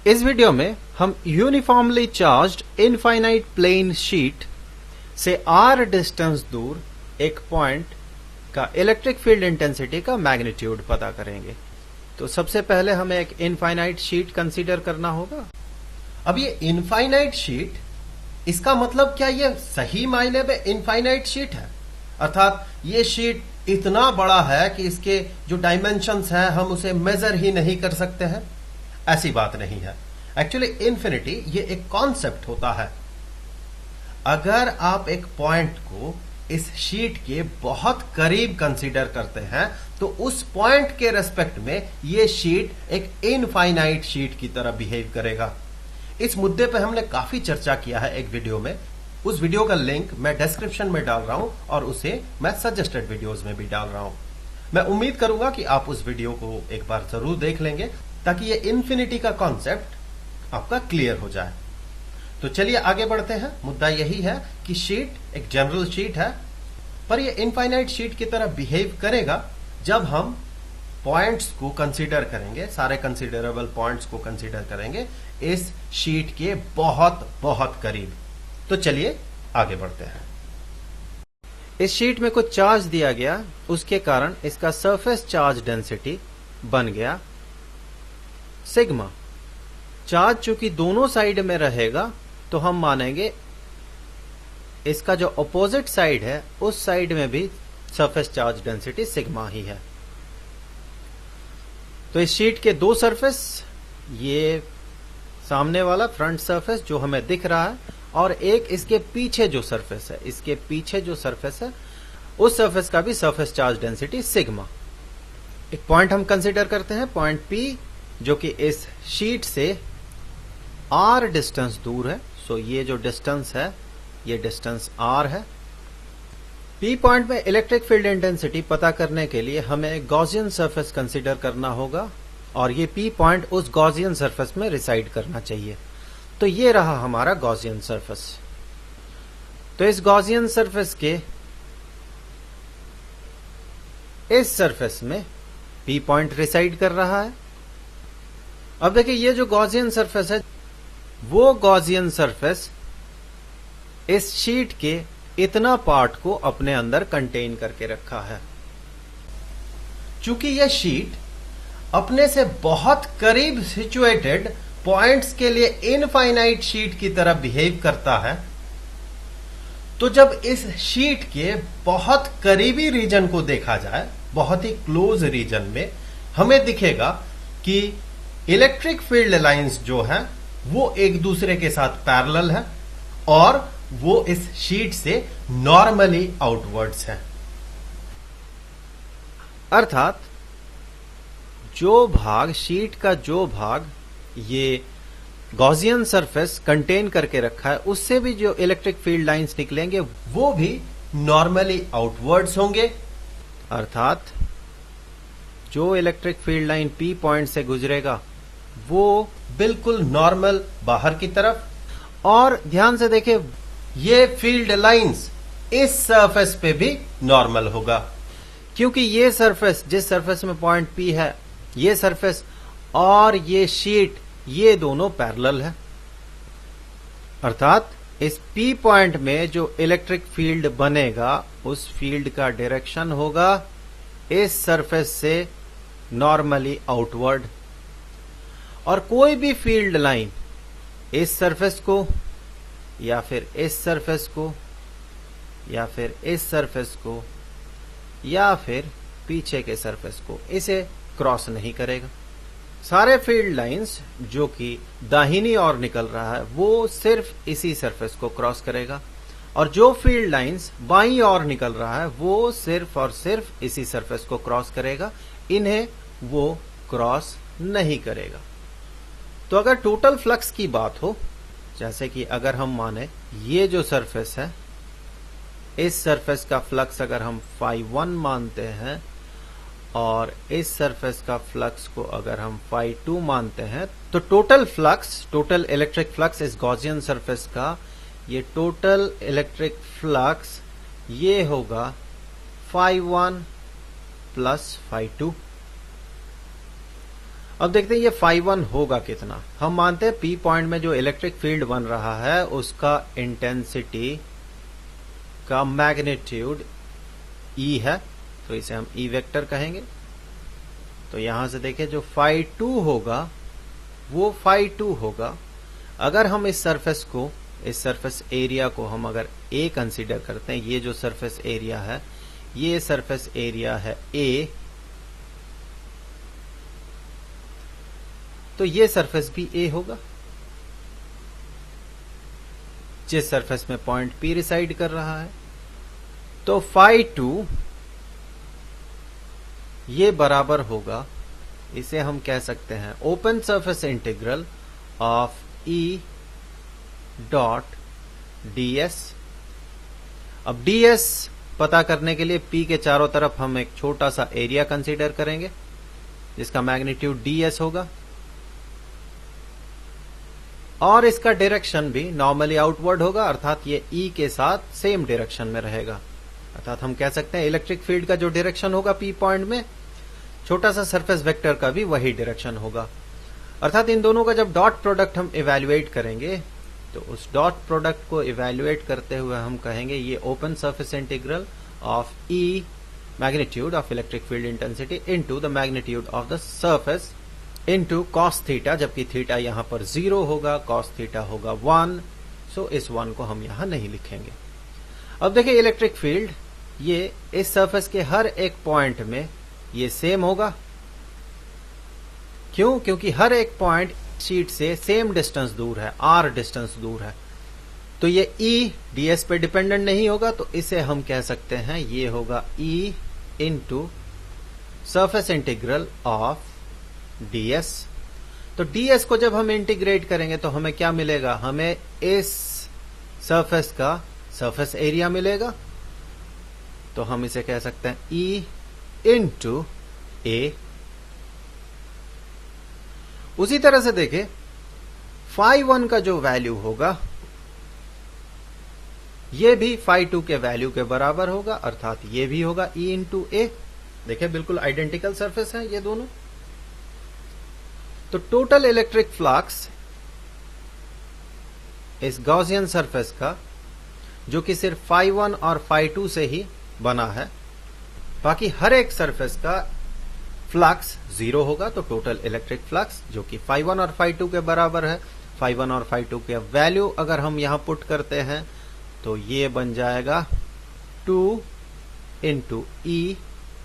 इस वीडियो में हम uniformly charged infinite plane sheet से r डिस्टेंस दूर एक पॉइंट का इलेक्ट्रिक फील्ड इंटेंसिटी का मैग्नीट्यूड पता करेंगे। तो सबसे पहले हमें एक इनफाइनाइट शीट कंसीडर करना होगा। अब ये इनफाइनाइट शीट, इसका मतलब क्या ये सही मायने में इनफाइनाइट शीट है? अर्थात ये शीट इतना बड़ा है कि इसके जो डायमेंशंस हैं हम उसे मेजर ही नहीं कर सकते हैं? ऐसी बात नहीं है। एक्चुअली इन्फिनिटी ये एक कॉन्सेप्ट होता है। अगर आप एक पॉइंट को इस शीट के बहुत करीब कंसीडर करते हैं तो उस पॉइंट के रेस्पेक्ट में ये शीट एक इनफाइनाइट शीट की तरह बिहेव करेगा। इस मुद्दे पे हमने काफी चर्चा किया है एक वीडियो में। उस वीडियो का लिंक मैं डिस्क्रिप्शन में डाल रहा हूं और उसे मैं सजेस्टेड वीडियोस में भी डाल रहा हूं। मैं उम्मीद करूंगा कि आप उस वीडियो को एक बार जरूर देख लेंगे ताकि ये इन्फिनिटी का कॉन्सेप्ट आपका क्लियर हो जाए। तो चलिए आगे बढ़ते हैं। मुद्दा यही है कि शीट एक जनरल शीट है, पर ये इनफाइनाइट शीट की तरह बिहेव करेगा जब हम पॉइंट्स को कंसीडर करेंगे, सारे कंसीडरेबल पॉइंट्स को कंसीडर करेंगे इस शीट के बहुत बहुत करीब। तो चलिए आगे बढ़ते हैं। इस शीट में कुछ चार्ज दिया गया, उसके कारण इसका सरफेस चार्ज डेंसिटी बन गया सिग्मा। चार्ज चूंकि दोनों साइड में रहेगा तो हम मानेंगे इसका जो अपोजिट साइड है उस साइड में भी सरफेस चार्ज डेंसिटी सिग्मा ही है। तो इस शीट के दो सरफेस, ये सामने वाला फ्रंट सरफेस जो हमें दिख रहा है और एक इसके पीछे जो सरफेस है, इसके पीछे जो सरफेस है उस सरफेस का भी सरफेस चार्ज डेंसिटी सिग्मा। एक पॉइंट हम कंसीडर करते हैं, पॉइंट P, जो कि इस शीट से r डिस्टेंस दूर है। सो ये जो डिस्टेंस है ये डिस्टेंस r है। P पॉइंट में इलेक्ट्रिक फील्ड इंटेंसिटी पता करने के लिए हमें गॉसियन सरफेस कंसीडर करना होगा और ये P पॉइंट उस गॉसियन सरफेस में रिसाइड करना चाहिए। तो ये रहा हमारा गॉसियन सरफेस। तो इस गॉसियन सरफेस के इस सरफेस में P पॉइंट रिसाइड कर रहा है। अब देखिए ये जो गॉसियन सरफेस है वो गॉसियन सरफेस इस शीट के इतना पार्ट को अपने अंदर कंटेन करके रखा है। चूंकि यह शीट अपने से बहुत करीब सिचुएटेड पॉइंट्स के लिए इनफाइनाइट शीट की तरह बिहेव करता है, तो जब इस शीट के बहुत करीबी रीजन को देखा जाए, बहुत ही क्लोज रीजन में, हमें दिखेगा कि इलेक्ट्रिक फील्ड लाइंस जो हैं वो एक दूसरे के साथ पैरेलल है और वो इस शीट से नॉर्मली आउटवर्ड्स है। अर्थात जो भाग, शीट का जो भाग ये गॉसियन सरफेस कंटेन करके रखा है उससे भी जो इलेक्ट्रिक फील्ड लाइंस निकलेंगे वो भी नॉर्मली आउटवर्ड्स होंगे। अर्थात जो electric field line P point से गुजरेगा वो बिल्कुल नॉर्मल बाहर की तरफ, और ध्यान से देखें ये फील्ड लाइंस इस सरफेस पे भी नॉर्मल होगा, क्योंकि ये सरफेस, जिस सरफेस में पॉइंट P है, ये सरफेस और ये शीट, ये दोनों पैरेलल है। अर्थात इस P पॉइंट में जो इलेक्ट्रिक फील्ड बनेगा उस फील्ड का डायरेक्शन होगा इस सरफेस से नॉर्मली आउटवर्ड। और कोई भी फील्ड लाइन इस सरफेस को या फिर इस सरफेस को या फिर इस सरफेस को या फिर पीछे के सरफेस को इसे क्रॉस नहीं करेगा। सारे फील्ड लाइंस जो कि दाहिनी ओर निकल रहा है वो सिर्फ इसी सरफेस को क्रॉस करेगा और जो फील्ड लाइंस बाईं ओर निकल रहा है वो सिर्फ और सिर्फ इसी सरफेस को क्रॉस करेगा, इन्हें वो क्रॉस नहीं करेगा। तो अगर टोटल फ्लक्स की बात हो, जैसे कि अगर हम माने ये जो सरफेस है, इस सरफेस का फ्लक्स अगर हम φ1 मानते हैं और इस सरफेस का फ्लक्स को अगर हम φ2 मानते हैं, तो total flux, total electric flux इस गॉसियन सरफेस का, ये टोटल इलेक्ट्रिक फ्लक्स ये होगा φ1 प्लस φ2। अब देखते हैं ये phi1 होगा कितना। हम मानते हैं P पॉइंट में जो इलेक्ट्रिक फील्ड बन रहा है उसका इंटेंसिटी का मैग्नीट्यूड E है, तो इसे हम E वेक्टर कहेंगे। तो यहां से देखें जो phi2 होगा वो phi2 होगा। अगर हम इस सरफेस एरिया को हम अगर A कंसीडर करते हैं, ये जो सरफेस एरिया है ये सरफेस एरिया है A, तो ये सरफेस भी A होगा जिस सरफेस में पॉइंट P रिसाइड कर रहा है। तो phi2 ये बराबर होगा, इसे हम कह सकते हैं open surface integral of E dot ds। अब ds पता करने के लिए P के चारों तरफ हम एक छोटा सा एरिया कंसीडर करेंगे जिसका मैग्नीट्यूड ds होगा, और इसका डायरेक्शन भी नॉर्मली आउटवर्ड होगा, अर्थात ये E के साथ सेम डायरेक्शन में रहेगा। अर्थात हम कह सकते हैं इलेक्ट्रिक फील्ड का जो डायरेक्शन होगा P पॉइंट में, छोटा सा सरफेस वेक्टर का भी वही डायरेक्शन होगा। अर्थात इन दोनों का जब डॉट प्रोडक्ट हम इवैल्यूएट करेंगे तो उस डॉट प्रोडक्ट को इवैल्यूएट करते हुए हम कहेंगे ये open surface integral of E magnitude of electric field intensity into the magnitude of the surface into cos theta, जबकि थीटा यहां पर 0 होगा, कॉस थीटा होगा 1, सो इस 1 को हम यहां नहीं लिखेंगे। अब देखिए इलेक्ट्रिक फील्ड ये इस सरफेस के हर एक पॉइंट में ये सेम होगा। क्यों? क्योंकि हर एक पॉइंट शीट से सेम डिस्टेंस दूर है, r डिस्टेंस दूर है, तो ये E ds पे डिपेंडेंट नहीं होगा, तो इसे हम कह सकते हैं ये होगा E into surface integral of ds। तो ds को जब हम इंटीग्रेट करेंगे तो हमें क्या मिलेगा? हमें इस सरफेस का सरफेस एरिया मिलेगा, तो हम इसे कह सकते हैं E इंटू A। उसी तरह से देखें phi1 का जो वैल्यू होगा ये भी phi2 के वैल्यू के बराबर होगा, अर्थात ये भी होगा E इंटू A। देखिए बिल्कुल आइडेंटिकल सरफेस है ये दोनों। तो टोटल इलेक्ट्रिक फ्लक्स इस गॉसियन सरफेस का, जो कि सिर्फ phi1 और phi2 से ही बना है, बाकी हर एक सरफेस का फ्लक्स 0 होगा, तो टोटल इलेक्ट्रिक फ्लक्स जो कि phi1 और phi2 के बराबर है, phi1 और phi2 के वैल्यू अगर हम यहां पुट करते हैं तो ये बन जाएगा 2 इंटू E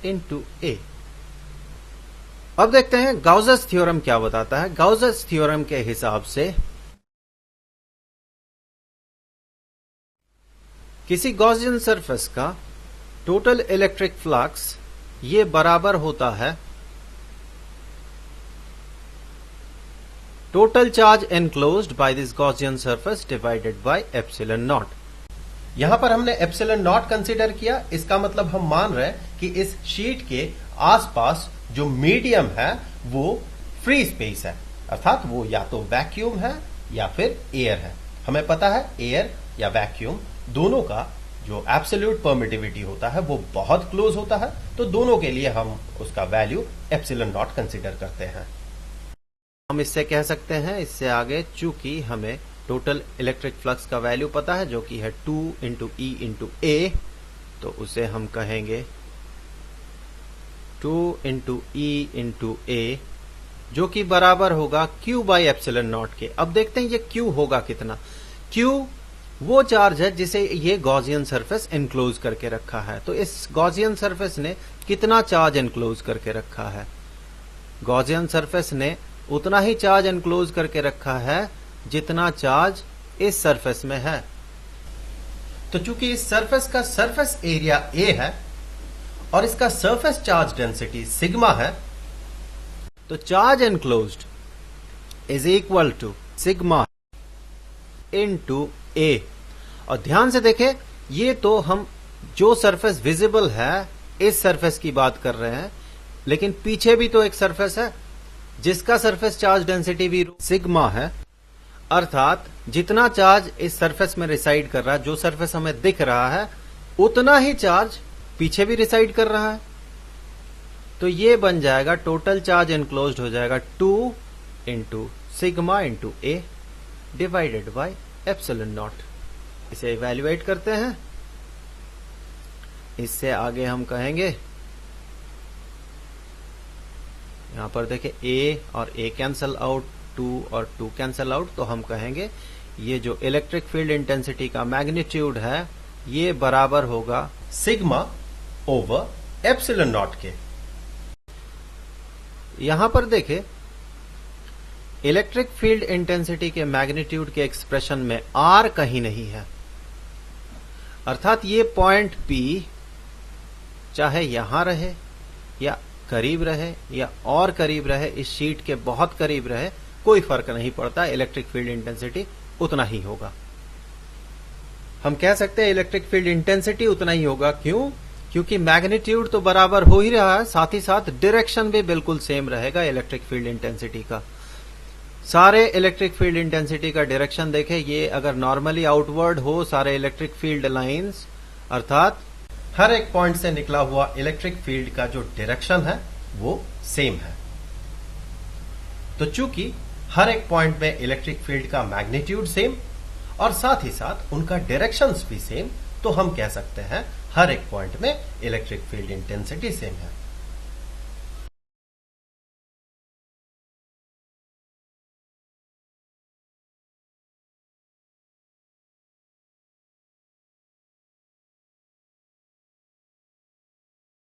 इंटू A। अब देखते हैं गाउसेस थ्योरम क्या बताता है। गाउसेस थ्योरम के हिसाब से किसी गॉसियन सरफेस का टोटल इलेक्ट्रिक फ्लक्स ये बराबर होता है total charge enclosed by this Gaussian surface divided by epsilon not. यहां पर हमने एप्सिलॉन नॉट कंसीडर किया, इसका मतलब हम मान रहे हैं कि इस शीट के आसपास जो मीडियम है वो फ्री स्पेस है, अर्थात वो या तो वैक्यूम है या फिर एयर है। हमें पता है एयर या वैक्यूम दोनों का जो एब्सोल्यूट परमिटिविटी होता है वो बहुत क्लोज होता है, तो दोनों के लिए हम उसका वैल्यू एप्सिलॉन नॉट कंसीडर करते हैं। हम इससे कह सकते हैं, इससे आगे चूंकि हमें टोटल इलेक्ट्रिक फ्लक्स का वैल्यू पता है जो कि है 2 इंटू E इंटू A, तो उसे हम कहेंगे 2 इंटू E इंटू A, जो कि बराबर होगा Q बाई एप्सिलॉन नॉट के। अब देखते हैं ये Q होगा कितना। Q वो चार्ज है जिसे ये गॉसियन सरफेस एनक्लोज करके रखा है, तो इस गॉसियन सरफेस ने कितना चार्ज एनक्लोज करके रखा है? गॉसियन सरफेस ने उतना ही चार्ज एनक्लोज करके रखा है जितना चार्ज इस सरफेस में है। तो चूंकि इस सरफेस का सरफेस एरिया A है और इसका सरफेस चार्ज डेंसिटी सिग्मा है, तो charge enclosed is equal to sigma into A। और ध्यान से देखें, ये तो हम जो सरफेस विजिबल है इस सरफेस की बात कर रहे हैं, लेकिन पीछे भी तो एक सरफेस है जिसका सरफेस चार्ज डेंसिटी भी सिग्मा है, अर्थात जितना चार्ज इस सरफेस में रिसाइड कर रहा है, जो सरफेस हमें दिख रहा है, उतना ही चार्ज पीछे भी रिसाइड कर रहा है। तो ये बन जाएगा टोटल चार्ज एनक्लोज्ड हो जाएगा 2 into sigma into A divided by epsilon not. इसे इवैल्यूएट करते हैं। इससे आगे हम कहेंगे, यहां पर देखें ए और ए कैंसल आउट, 2 और 2 कैंसल आउट, तो हम कहेंगे ये जो इलेक्ट्रिक फील्ड इंटेंसिटी का मैग्नीट्यूड है ये बराबर होगा सिग्मा ओवर एप्सिलॉन नॉट के। यहां पर देखें इलेक्ट्रिक फील्ड इंटेंसिटी के मैग्नीट्यूड के एक्सप्रेशन में आर कहीं नहीं है, अर्थात ये पॉइंट पी चाहे यहां रहे या करीब रहे या और करीब रहे, इस शीट के बहुत करीब रहे, कोई फर्क नहीं पड़ता, इलेक्ट्रिक फील्ड इंटेंसिटी उतना ही होगा। हम कह सकते हैं इलेक्ट्रिक फील्ड इंटेंसिटी उतना ही होगा। क्यों? क्योंकि मैग्नीट्यूड तो बराबर हो ही रहा है, साथ ही साथ डायरेक्शन भी बिल्कुल सेम रहेगा इलेक्ट्रिक फील्ड इंटेंसिटी का। सारे इलेक्ट्रिक फील्ड इंटेंसिटी का डायरेक्शन देखें, ये अगर नॉर्मली आउटवर्ड हो सारे इलेक्ट्रिक फील्ड लाइंस, अर्थात हर एक पॉइंट से निकला हुआ इलेक्ट्रिक फील्ड का जो डायरेक्शन है वो सेम है। तो चूंकि हर एक पॉइंट में इलेक्ट्रिक फील्ड का मैग्नीट्यूड सेम और साथ ही साथ उनका डायरेक्शंस भी सेम, तो हम कह सकते हैं हर एक पॉइंट में इलेक्ट्रिक फील्ड इंटेंसिटी सेम है।